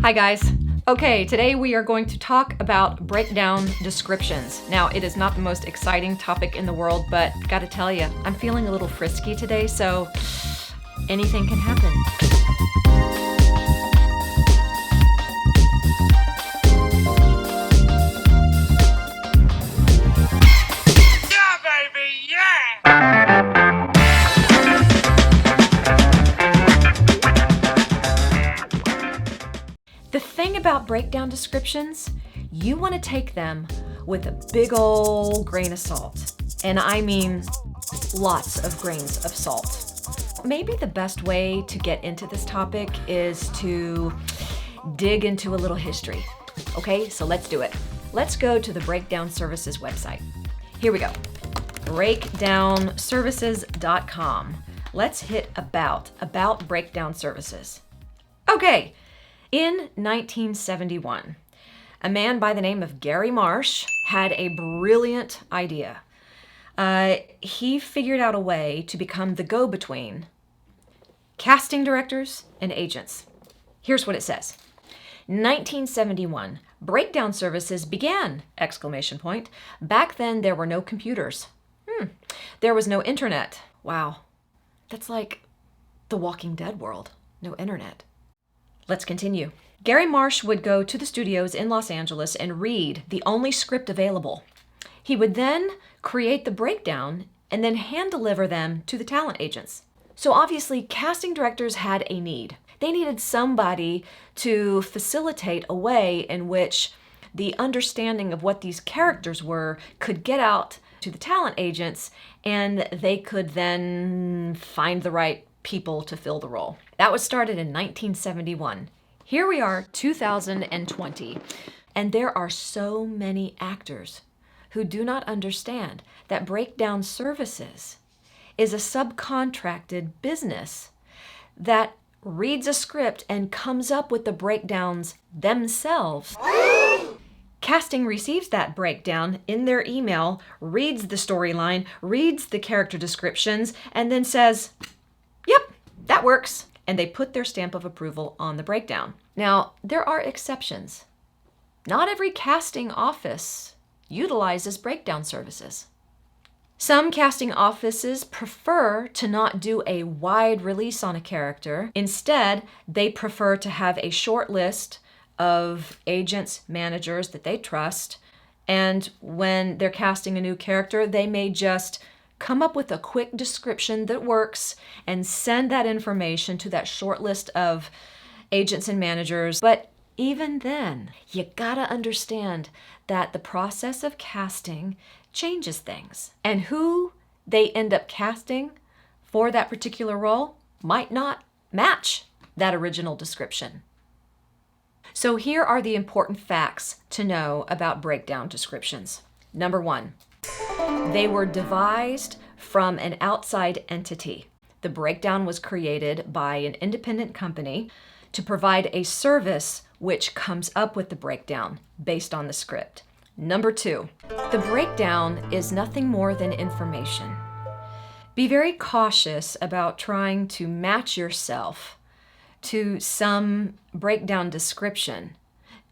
Hi guys. Okay, today we are going to talk about breakdown descriptions. Now, it is not the most exciting topic in the world, but gotta tell you, I'm feeling a little frisky today, so anything can happen. Yeah, baby, yeah! The thing about breakdown descriptions, you want to take them with a big ol' grain of salt. And I mean lots of grains of salt. Maybe the best way to get into this topic is to dig into a little history. Okay, so let's do it. Let's go to the Breakdown Services website. Here we go. breakdownservices.com. Let's hit about breakdown services. Okay. In 1971, a man by the name of Gary Marsh had a brilliant idea. He figured out a way to become the go-between casting directors and agents. Here's what it says. 1971, breakdown services began! ! Back then, there were no computers. There was no internet. Wow, that's like the Walking Dead world. No internet. Let's continue. Gary Marsh would go to the studios in Los Angeles and read the only script available. He would then create the breakdown and then hand deliver them to the talent agents. So obviously, casting directors had a need. They needed somebody to facilitate a way in which the understanding of what these characters were could get out to the talent agents, and they could then find the right people to fill the role. That was started in 1971. Here we are, 2020, and there are so many actors who do not understand that breakdown services is a subcontracted business that reads a script and comes up with the breakdowns themselves. Casting receives that breakdown in their email, reads the storyline, reads the character descriptions, and then says, "Yep, that works." And they put their stamp of approval on the breakdown. Now, there are exceptions. Not every casting office utilizes breakdown services. Some casting offices prefer to not do a wide release on a character. Instead, they prefer to have a short list of agents, managers that they trust. And when they're casting a new character, they may just come up with a quick description that works and send that information to that short list of agents and managers. But even then, you gotta understand that the process of casting changes things. And who they end up casting for that particular role might not match that original description. So here are the important facts to know about breakdown descriptions. Number one, they were devised from an outside entity. The breakdown was created by an independent company to provide a service which comes up with the breakdown based on the script. Number two, the breakdown is nothing more than information. Be very cautious about trying to match yourself to some breakdown description.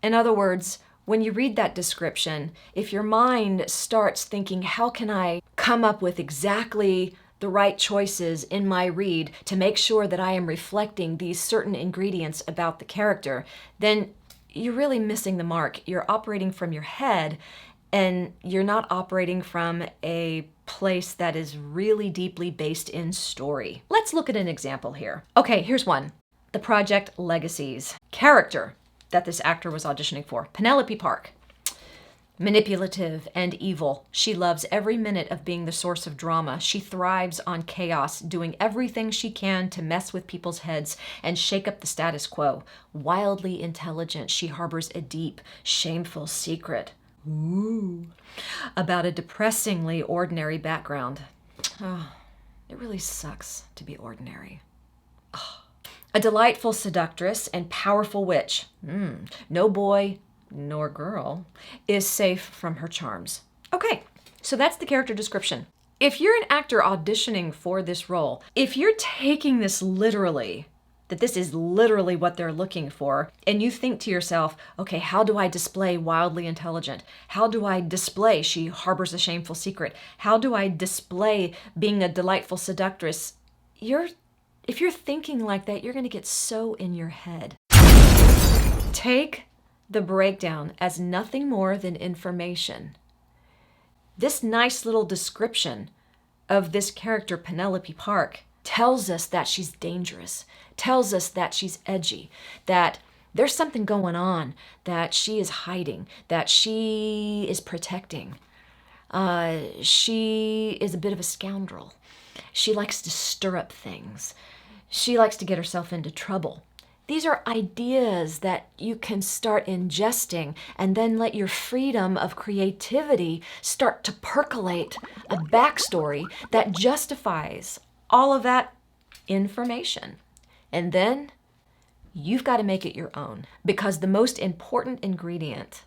In other words, when you read that description, if your mind starts thinking, how can I come up with exactly the right choices in my read to make sure that I am reflecting these certain ingredients about the character, then you're really missing the mark. You're operating from your head, and you're not operating from a place that is really deeply based in story. Let's look at an example here. Okay, here's one. The Project Legacies. Character that this actor was auditioning for, Penelope Park. Manipulative and evil. She loves every minute of being the source of drama. She thrives on chaos, doing everything she can to mess with people's heads and shake up the status quo. Wildly intelligent, she harbors a deep, shameful secret. About a depressingly ordinary background. Oh, it really sucks to be ordinary. A delightful seductress and powerful witch. No boy nor girl is safe from her charms. Okay, so that's the character description. If you're an actor auditioning for this role, if you're taking this literally, that this is literally what they're looking for, and you think to yourself, okay, how do I display wildly intelligent? How do I display she harbors a shameful secret? How do I display being a delightful seductress? If you're thinking like that, you're going to get so in your head. Take the breakdown as nothing more than information. This nice little description of this character, Penelope Park, tells us that she's dangerous, tells us that she's edgy, that there's something going on, that she is hiding, that she is protecting. She is a bit of a scoundrel. She likes to stir up things. She likes to get herself into trouble. These are ideas that you can start ingesting and then let your freedom of creativity start to percolate a backstory that justifies all of that information. And then you've got to make it your own, because the most important ingredient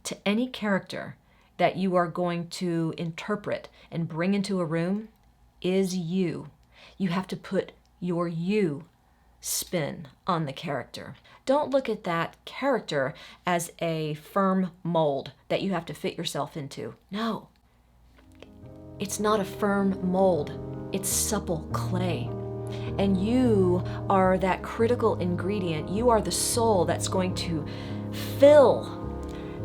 to any character that you are going to interpret and bring into a room is you. You have to put your you spin on the character. Don't look at that character as a firm mold that you have to fit yourself into. No, it's not a firm mold. It's supple clay. And you are that critical ingredient. You are the soul that's going to fill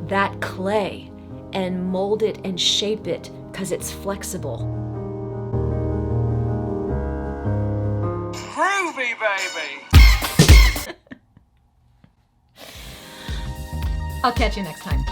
that clay and mold it and shape it because it's flexible. Groovy, baby! I'll catch you next time.